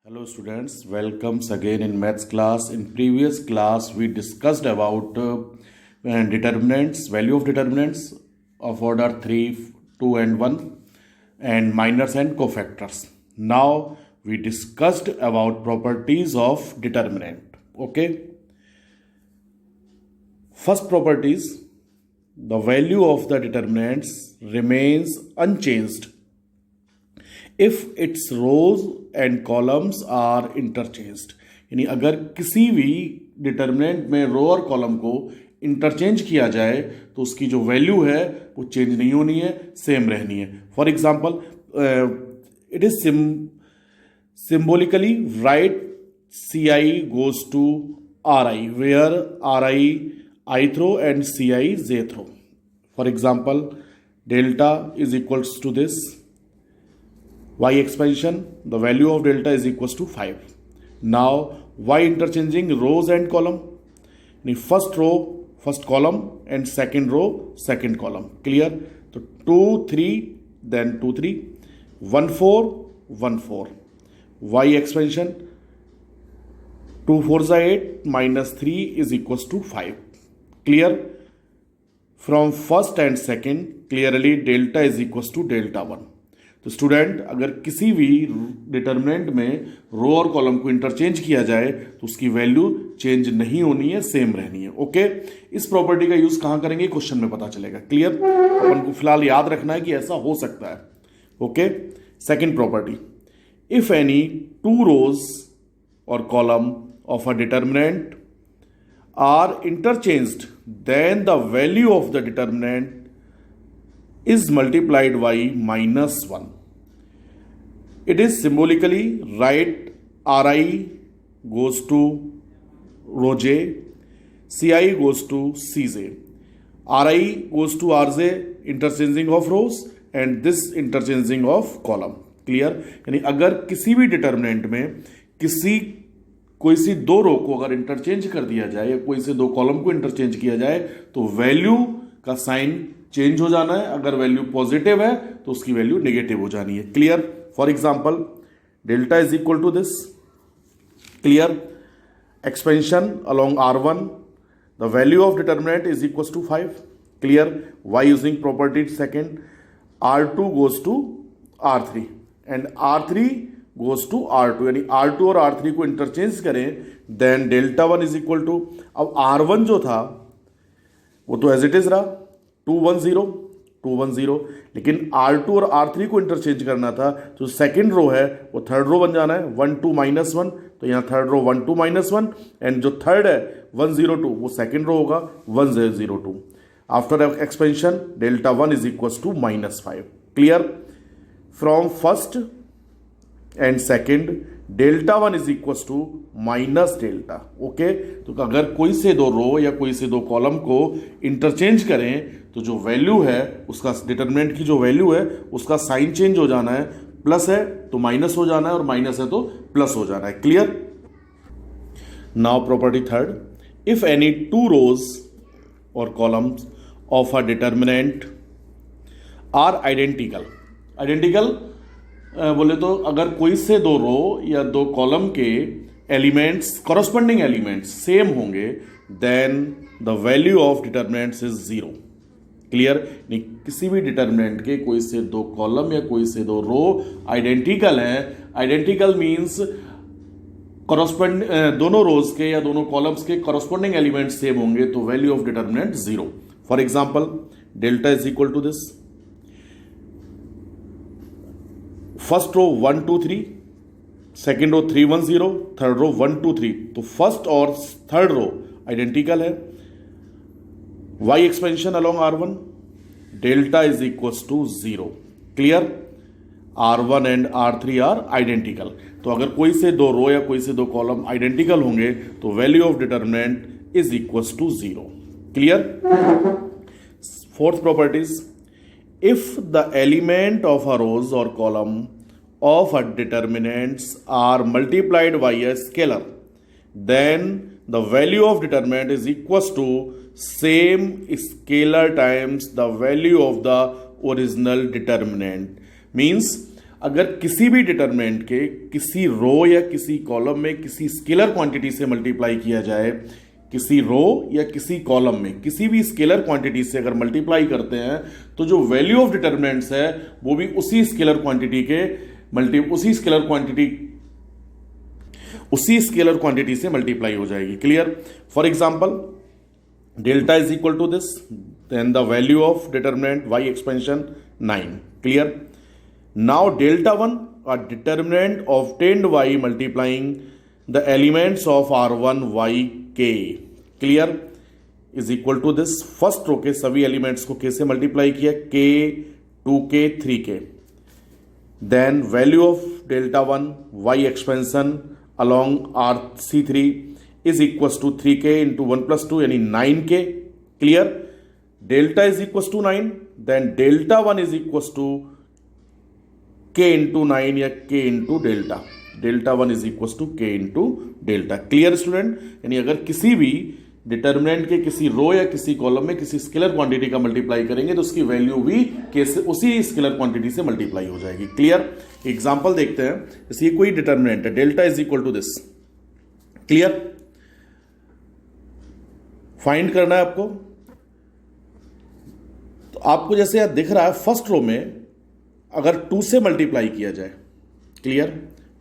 Hello students, welcomes again in maths class. In previous class we discussed about determinants, value of determinants of order 3, 2 and 1 and minors and cofactors. Now we discussed about properties of determinant. Okay. First properties, the value of the determinants remains unchanged if its rows and columns are interchanged. यानी अगर किसी भी determinant में रो और column को interchange किया जाए तो उसकी जो वैल्यू है वो चेंज नहीं होनी है, सेम रहनी है. For example it is symbolically write Ci goes to Ri, where Ri ith row and Ci jth row. For example, delta is equals to this y expansion, the value of delta is equals to 5. Now y interchanging rows and column, first row first column and second row second column. Clear? So 2 3 then 2 3 1 4 1 4. Y expansion 2 4 8 minus 3 is equals to 5. Clear? From first and second clearly delta is equals to delta 1. तो student अगर किसी भी determinant में रो और column को interchange किया जाए तो उसकी वैल्यू चेंज नहीं होनी है, सेम रहनी है. ओके. इस प्रॉपर्टी का यूज कहां करेंगे क्वेश्चन में पता चलेगा. क्लियर? अपन को फिलहाल याद रखना है कि ऐसा हो सकता है. Okay. Second property, if any two rows और column of a determinant are interchanged then the value of the determinant is multiplied by minus 1. It is symbolically write Ri goes to row j, Ci goes to Cj. Ri goes to Rj, interchanging of rows and this interchanging of column. Clear? यानी अगर किसी भी determinant में कोई सी दो रो को अगर interchange कर दिया जाए या कोई से दो कॉलम को इंटरचेंज किया जाए तो वैल्यू का साइन चेंज हो जाना है. अगर वैल्यू पॉजिटिव है तो उसकी वैल्यू नेगेटिव हो जानी है. Clear? For example delta is equal to this. Clear? Expansion along R1 the value of determinant is equal to 5. Clear? By using property second R2 goes to R3 and R3 goes to R2, यानी R2 और R3 को interchange करें then delta 1 is equal to, अब R1 जो था वो तो as it is रहा 210, लेकिन R2 और R3 को इंटरचेंज करना था तो सेकंड रो है वो थर्ड रो बन जाना है 1 2 -1. तो यहाँ थर्ड रो 1 2 -1 एंड जो थर्ड है 102 वो सेकंड रो होगा 1002. After expansion delta 1 is equal to -5. Clear? From first and second delta 1 is equal to minus delta. Okay. तो अगर कोई से दो रो या कोई से दो कॉलम को इंटरचेंज करें तो जो वैल्यू है उसका डिटर्मिनेंट की जो वैल्यू है उसका साइन चेंज हो जाना है. प्लस है तो माइनस हो जाना है और माइनस है तो प्लस हो जाना है. Clear? Now property third, if any two rows और columns of a determinant are identical बोले तो अगर कोई से दो रो या दो कॉलम के एलिमेंट्स कॉरस्पॉन्डिंग एलिमेंट्स सेम होंगे then the value of determinants is 0. Clear? किसी भी डिटर्मिनेंट के कोई से दो कॉलम या कोई से दो रो आइडेंटिकल हैं. आइडेंटिकल मींस कॉरस्पॉन्ड दोनों रोज के या दोनों कॉलम्स के कॉरस्पॉन्डिंग एलिमेंट्स सेम होंगे तो value of determinant 0. For example delta is equal to this. First row 1 2 3, second row 3 1 0, third row 1 2 3. तो फर्स्ट और थर्ड रो आइडेंटिकल है. y expansion along R1 delta is equal to 0. Clear? R1 and R3 are identical. तो अगर कोई से दो रो या कोई से दो कॉलम आइडेंटिकल होंगे तो value of determinant is equal to 0. Clear? Fourth properties, if the element of a rows or column of a determinants are multiplied by a scalar, then the value of determinant is equals to same scalar times the value of the original determinant. Means अगर किसी भी determinant के किसी रो या किसी column में किसी scalar quantity से मल्टीप्लाई किया जाए, किसी रो या किसी कॉलम में किसी भी स्केलर क्वांटिटी से अगर मल्टीप्लाई करते हैं तो जो वैल्यू ऑफ डिटरमिनेंट्स है वो भी उसी स्केलर क्वांटिटी से मल्टीप्लाई हो जाएगी। Clear? For example, delta is equal to this, then the value of determinant y expansion 9। Clear? Now delta 1 a determinant obtained by multiplying the elements of R1 yk, clear, is equal to this, first row के सभी elements को k से multiply किया, k 2k 3k, then value of delta 1 y expansion along RC3 is equal to 3k into 1 plus 2 यानी 9k। Clear? Delta is equal to 9, then delta 1 is equal to k into 9 या k into delta, delta 1 is equal to k into delta. Clear student? यानी अगर किसी भी determinant के किसी रो या किसी कॉलम में किसी स्केलर क्वांटिटी का मल्टीप्लाई करेंगे तो उसकी वैल्यू भी k से उसी स्केलर क्वांटिटी से मल्टीप्लाई हो जाएगी। क्लियर? एग्जांपल देखते हैं। जैसे कोई डिटर्मिनेंट है, delta is equal to this. Clear? Find करना है आपको। तो आपको जैसे यहां दिख रहा है, फर्स्ट रो में अगर 2 से मल्टीप्लाई किया जाए, क्लियर,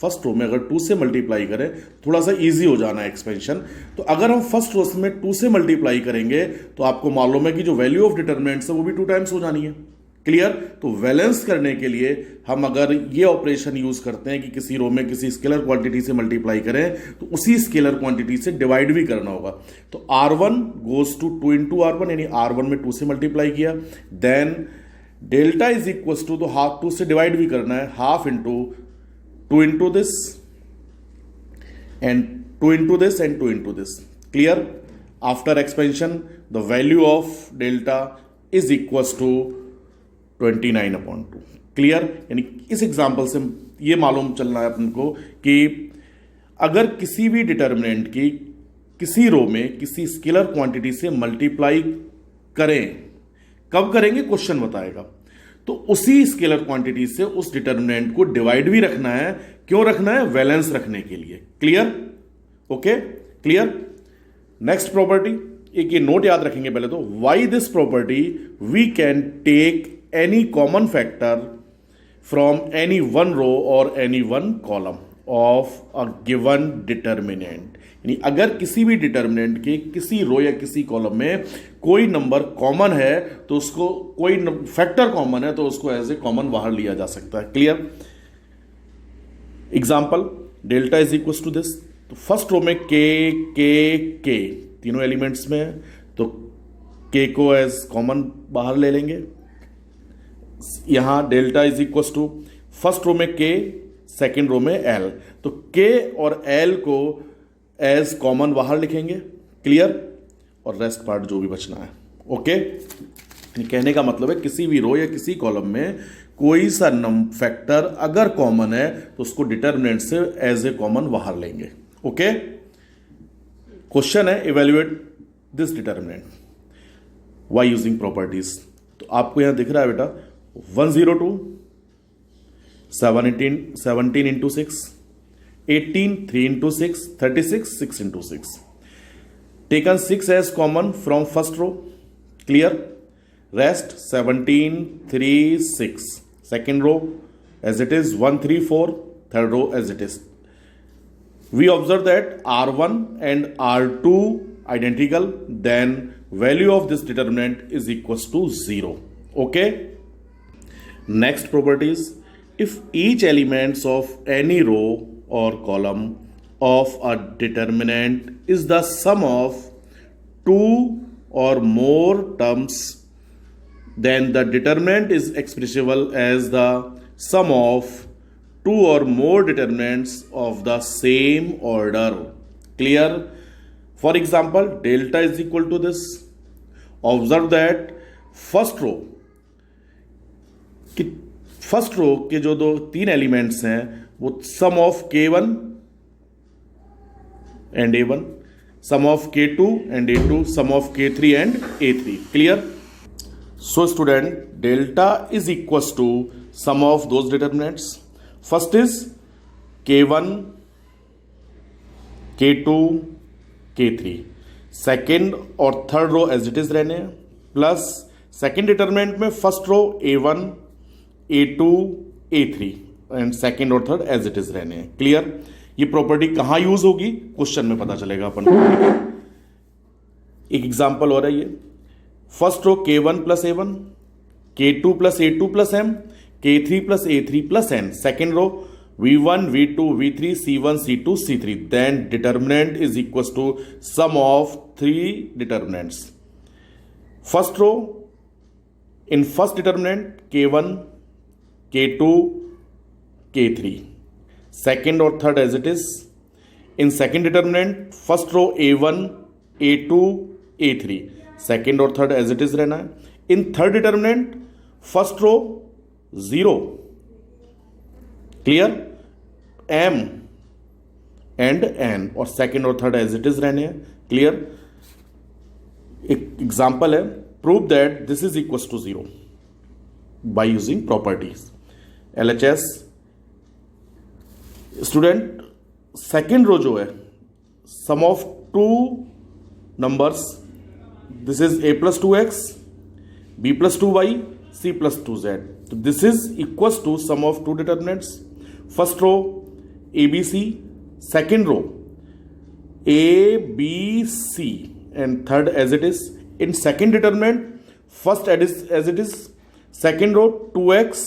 फर्स्ट रो में अगर 2 से मल्टीप्लाई करें, थोड़ा सा इजी हो जाना है एक्सपेंशन। तो अगर हम फर्स्ट रो में 2 से मल्टीप्लाई करेंगे तो आपको मालूम है कि जो वैल्यू ऑफ डिटरमिनेंट्स है वो भी 2 टाइम्स हो जानी है। क्लियर? तो बैलेंस करने के लिए हम अगर ये ऑपरेशन यूज करते हैं कि किसी रो में किसी स्केलर क्वांटिटी से मल्टीप्लाई करें तो उसी स्केलर क्वांटिटी से डिवाइड भी करना होगा। तो R1 goes to 2 into R1, यानी R1 में 2 से मल्टीप्लाई किया, then delta is equal to, तो हाफ 2 से डिवाइड भी करना है, half into 2 into this and 2 into this and 2 into this. Clear? After expansion the value of delta is equal to 29/2। Clear? यानी इस एग्जांपल से ये मालूम चलना है अपन को कि अगर किसी भी डिटर्मिनेंट की किसी रो में किसी स्केलर क्वांटिटी से मल्टीप्लाई करें, कब करेंगे क्वेश्चन बताएगा, तो उसी स्केलर क्वांटिटी से उस डिटर्मिनेंट को डिवाइड भी रखना है। क्यों रखना है? बैलेंस रखने के लिए। Clear? Okay, clear? Next property, एक ये नोट याद रखेंगे पहले तो, why this property we can take any common factor from any one row और any one column of a given determinant. यानी अगर किसी भी डिटर्मिनेंट के किसी रो या किसी कॉलम में कोई नंबर कॉमन है तो उसको, कोई फैक्टर कॉमन है तो उसको एज ए कॉमन बाहर लिया जा सकता है। Clear? Example, delta is equal to this, तो फर्स्ट रो में के तीनों एलिमेंट्स में है तो के को एज कॉमन बाहर ले लेंगे। यहां delta is equal to first row में के, सेकेंड रो में एल, तो के और एल को एज कॉमन बाहर लिखेंगे। क्लियर? और रेस्ट पार्ट जो भी बचना है। ओके? कहने का मतलब है किसी भी रो या किसी कॉलम में कोई सा फैक्टर अगर कॉमन है तो उसको डिटर्मिनेंट से एज ए कॉमन बाहर लेंगे। ओके? क्वेश्चन है evaluate this determinant by using properties. तो आपको यहां दिख रहा है बेटा 102, 17 into 6, 18, 3 into 6, 36, 6 into 6. Taken 6 as common from first row. Clear? Rest 17, 3, 6. Second row as it is 1, 3, 4. Third row as it is. We observe that R1 and R2 identical. Then value of this determinant is equals to 0. Okay? Next properties. If each elements of any row or column of a determinant is the sum of 2 or more terms, then the determinant is expressible as the sum of 2 or more determinants of the same order. Clear? For example, delta is equal to this. Observe that first row के जो तीन elements हैं वो sum of K1 and A1, sum of K2 and A2, sum of K3 and A3. Clear? So student, delta is equal to sum of those determinants first is K1, K2, K3, second और third row as it is रहने हैं, plus second determinant में first row A1, A2, A3 and second और third as it is रहने हैं। Clear? ये property कहां use होगी क्वेश्चन में पता चलेगा अपन को। एक एग्जांपल हो रहा है ये, first row K1 plus A1, K2 plus A2 plus M, K3 plus A3 plus N, second row V1, V2, V3, C1, C2, C3, then determinant is equals to sum of three determinants. First row, in first determinant K1, K2, K3, second or third as it is. In second determinant, first row A1, A2, A3, second or third as it is रहना है. In third determinant, first row 0, clear, M and N, और second और third as it is रहने हैं। Clear? एक example है, prove that this is equal to 0 by using properties. LHS student, second row जो है sum of two numbers, this is A plus 2x, B plus 2y, C plus 2z, तो this is equal to sum of two determinants. First row ABC, second row ABC, and third as it is. In second determinant, first as it is, second row 2x,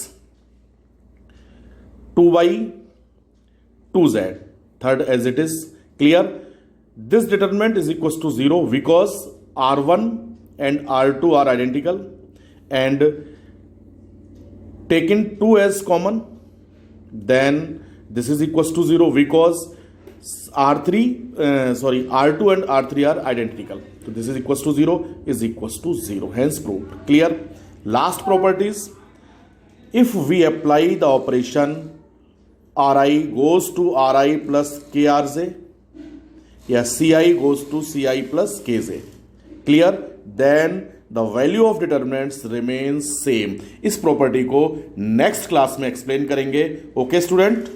2y, 2z, third as it is. Clear? This determinant is equals to 0 because R1 and R2 are identical, and taken 2 as common, then this is equals to 0 because R2 and R3 are identical. So this is equals to 0 is equals to 0. Hence proved. Clear? Last properties. If we apply the operation Ri goes to Ri plus KRJ, या Ci goes to Ci plus Kj. Clear? Then the value of determinants remains same. इस property को next class में explain करेंगे। Okay student?